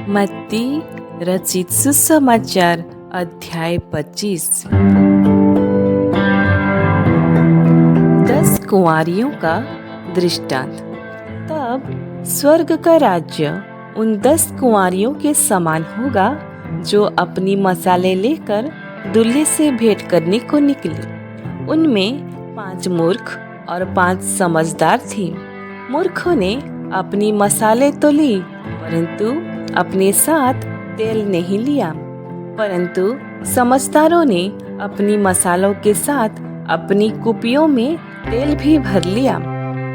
मत्ती रचित सुसमाचार अध्याय 25। 10 कुंवारियों का दृष्टांत। तब स्वर्ग का राज्य उन 10 कुंवारियों के समान होगा जो अपनी मसाले लेकर दूल्हे से भेंट करने को निकली। उनमें 5 मूर्ख और 5 समझदार थी। मूर्खों ने अपनी मसाले तो ली, परंतु अपने साथ तेल नहीं लिया। परंतु समझदारों ने अपनी मसालों के साथ अपनी कुपियों में तेल भी भर लिया।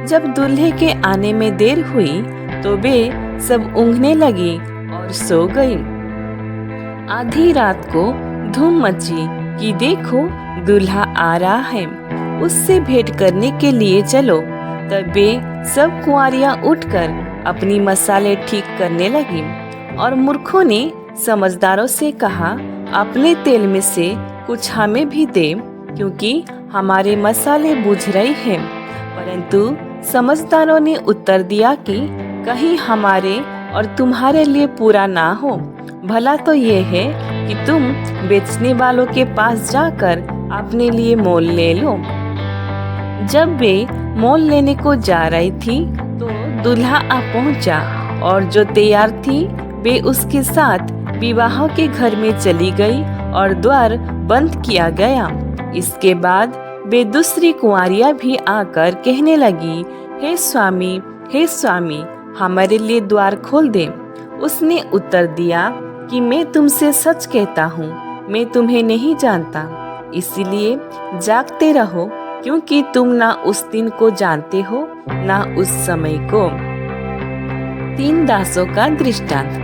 जब दूल्हे के आने में देर हुई तो वे सब ऊँघने लगी और सो गई। आधी रात को धूम मची कि देखो दूल्हा आ रहा है, उससे भेंट करने के लिए चलो। तब वे सब कुंवारियां उठकर अपनी मसाले ठीक करने लगी। और मूर्खों ने समझदारों से कहा, अपने तेल में से कुछ हमें भी दे, क्योंकि हमारे मसाले बुझ रहे हैं। परंतु समझदारों ने उत्तर दिया कि कहीं हमारे और तुम्हारे लिए पूरा ना हो। भला तो ये है कि तुम बेचने वालों के पास जाकर अपने लिए मोल ले लो। जब वे मोल लेने को जा रही थी तो दूल्हा आ पहुंचा, और जो तैयार थी वे उसके साथ विवाह के घर में चली गई और द्वार बंद किया गया। इसके बाद वे दूसरी कुंवारियां भी आकर कहने लगी, हे स्वामी, हमारे लिए द्वार खोल दे। उसने उत्तर दिया कि मैं तुमसे सच कहता हूँ, मैं तुम्हें नहीं जानता। इसीलिए जागते रहो, क्योंकि तुम ना उस दिन को जानते हो ना उस समय को। 3 दासों का दृष्टांत।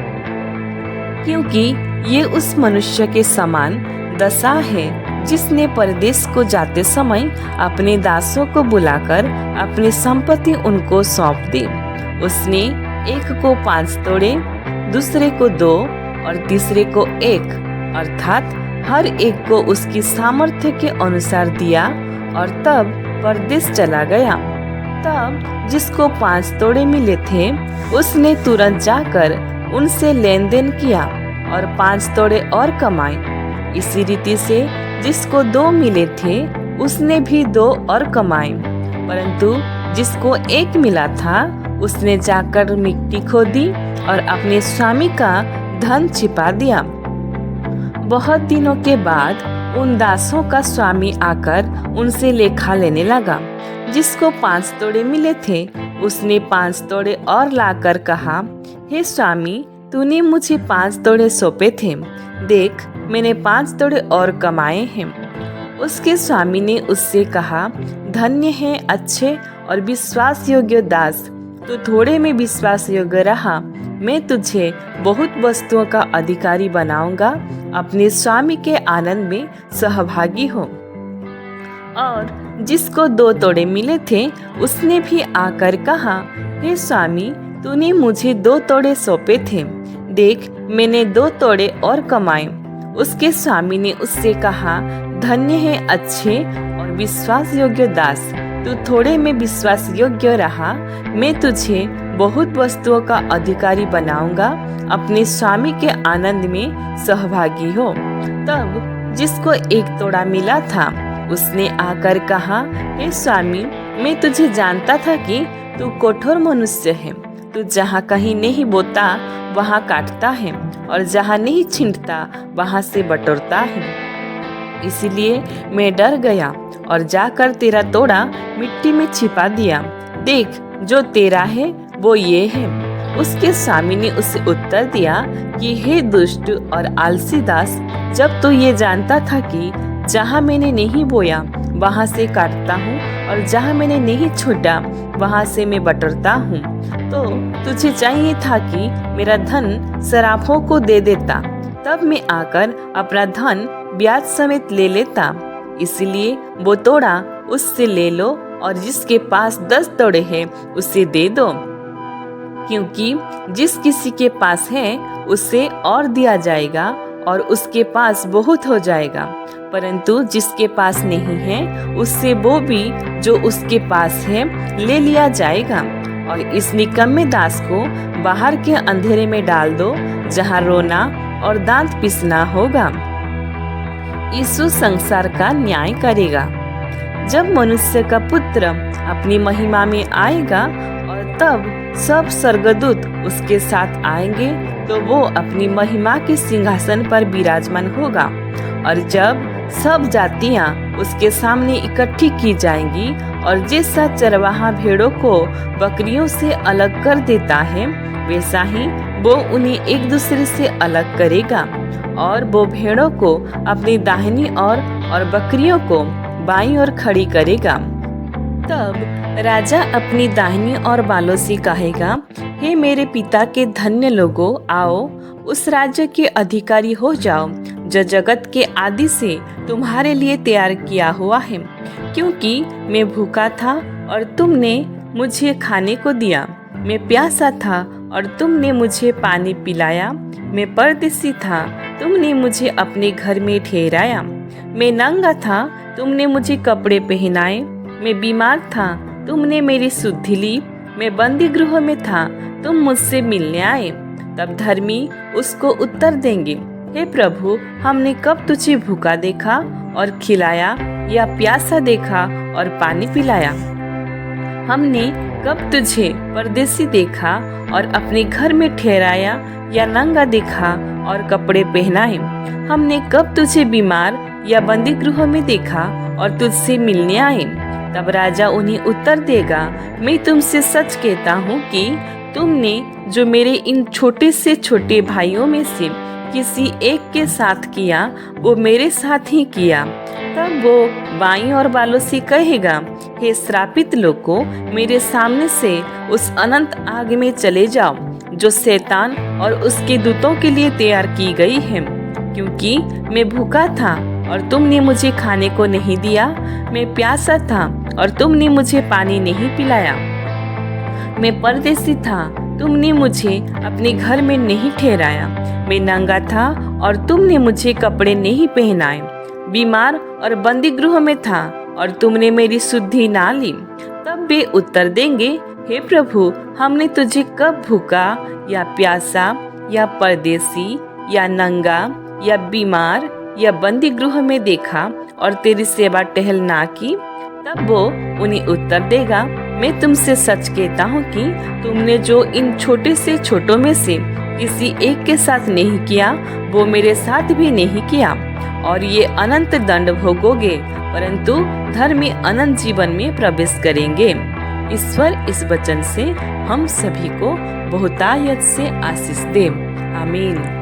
क्योंकि ये उस मनुष्य के समान दशा है जिसने परदेश को जाते समय अपने दासों को बुलाकर अपनी संपत्ति उनको सौंप दी। उसने एक को 5 तोड़े, दूसरे को 2 और तीसरे को 1, अर्थात हर एक को उसकी सामर्थ्य के अनुसार दिया, और तब परदेश चला गया। तब जिसको 5 तोड़े मिले थे उसने तुरंत जाकर उनसे लेन देन किया और 5 तोड़े और कमाए। इसी रीति से जिसको 2 मिले थे उसने भी 2 और कमाए। परंतु जिसको 1 मिला था उसने जाकर मिट्टी खोदी और अपने स्वामी का धन छिपा दिया। बहुत दिनों के बाद उन दासों का स्वामी आकर उनसे लेखा लेने लगा। जिसको 5 तोड़े मिले थे उसने 5 तोड़े और लाकर कहा, हे स्वामी, तूने मुझे 5 तोड़े सौंपे थे, देख मैंने 5 तोड़े और कमाए हैं। उसके स्वामी ने उससे कहा, धन्य है अच्छे और विश्वास योग्य दास, तू थोड़े में विश्वास योग्य रहा, मैं तुझे बहुत वस्तुओं का अधिकारी बनाऊंगा, अपने स्वामी के आनंद में सहभागी हो। और जिसको 2 तोड़े मिले थे उसने भी आकर कहा, हे स्वामी, तूने मुझे 2 तोड़े सौंपे थे, देख मैंने 2 तोड़े और कमाए। उसके स्वामी ने उससे कहा, धन्य है अच्छे और विश्वास योग्य दास, तू थोड़े में विश्वास योग्य रहा, मैं तुझे बहुत वस्तुओं का अधिकारी बनाऊंगा, अपने स्वामी के आनंद में सहभागी हो। तब जिसको 1 तोड़ा मिला था उसने आकर कहा, हे स्वामी, मैं तुझे जानता था कि तू कठोर मनुष्य है, तू जहाँ कहीं नहीं बोता वहाँ काटता है, और जहाँ नहीं छींटता वहाँ से बटोरता है। इसीलिए मैं डर गया और जाकर तेरा तोड़ा मिट्टी में छिपा दिया। देख, जो तेरा है वो ये है। उसके स्वामी ने उसे उत्तर दिया कि हे दुष्ट और आलसी दास, जब तू ये जानता था कि जहाँ मैंने नहीं बोया वहाँ से काटता हूँ, और जहाँ मैंने नहीं छूटा वहाँ से मैं बटोरता हूँ, तो तुझे चाहिए था कि मेरा धन सराफों को दे देता, तब मैं आकर अपना धन ब्याज समेत ले लेता। इसलिए वो तोड़ा उससे ले लो, और जिसके पास 10 तोड़े हैं उसे दे दो, क्योंकि जिस किसी के पास है उसे और दिया जाएगा और उसके पास बहुत हो जाएगा। परंतु जिसके पास नहीं है उससे वो भी जो उसके पास है ले लिया जाएगा। और इस निकम्मे दास को बाहर के अंधेरे में डाल दो, जहाँ रोना और दांत पिसना होगा। यीशु संसार का न्याय करेगा। जब मनुष्य का पुत्र अपनी महिमा में आएगा और तब सब स्वर्गदूत उसके साथ आएंगे, तो वो अपनी महिमा के सिंहासन पर विराजमान होगा। और जब सब जातियां उसके सामने इकट्ठी की जाएंगी, और जैसा चरवाहा भेड़ों को बकरियों से अलग कर देता है, वैसा ही वो उन्हें एक दूसरे से अलग करेगा। और वो भेड़ों को अपनी दाहिनी ओर और बकरियों को बाईं ओर खड़ी करेगा। तब राजा अपनी दाहिनी ओर वालों से कहेगा, हे मेरे पिता के धन्य लोगों, आओ उस राज्य के अधिकारी हो जाओ जो जगत के आदि से तुम्हारे लिए तैयार किया हुआ है। क्योंकि मैं भूखा था और तुमने मुझे खाने को दिया, मैं प्यासा था और तुमने मुझे पानी पिलाया, मैं परदेसी था, तुमने मुझे अपने घर में ठहराया, मैं नंगा था, तुमने मुझे कपड़े पहनाए, मैं बीमार था, तुमने मेरी सुधि ली, मैं बंदी गृह में था, तुम मुझसे मिलने आए। तब धर्मी उसको उत्तर देंगे, हे प्रभु, हमने कब तुझे भूखा देखा और खिलाया, या प्यासा देखा और पानी पिलाया? हमने कब तुझे परदेसी देखा और अपने घर में ठहराया, या नंगा देखा और कपड़े पहनाए? हमने कब तुझे बीमार या बंदी गृह में देखा और तुझसे मिलने आए? तब राजा उन्हें उत्तर देगा, मैं तुमसे सच कहता हूँ कि तुमने जो मेरे इन छोटे से छोटे भाइयों में से किसी एक के साथ किया, वो मेरे साथ ही किया। तब वो बाईं ओर वालों से कहेगा, हे श्रापित लोगों, मेरे सामने से उस अनंत आग में चले जाओ, जो शैतान और उसके दूतों के लिए तैयार की गई है। क्योंकि मैं भूखा था और तुमने मुझे खाने को नहीं दिया, मैं प्यासा था और तुमने मुझे पानी नहीं पिलाया, मैं परदेसी था, तुमने मुझे अपने घर में नहीं ठहराया, मैं नंगा था और तुमने मुझे कपड़े नहीं पहनाए, बीमार और बंदी गृह में था और तुमने मेरी सुधि ना ली। तब वे उत्तर देंगे, हे प्रभु, हमने तुझे कब भूखा या प्यासा या परदेसी या नंगा या बीमार या बंदी गृह में देखा और तेरी सेवा टहल ना की? तब वो उन्हें उत्तर देगा, मैं तुमसे सच कहता हूँ कि तुमने जो इन छोटे से छोटों में से किसी एक के साथ नहीं किया, वो मेरे साथ भी नहीं किया। और ये अनंत दंड भोगोगे, परंतु धर्मी अनंत जीवन में प्रवेश करेंगे। ईश्वर इस वचन से हम सभी को बहुतायत से आशीष दे। आमीन।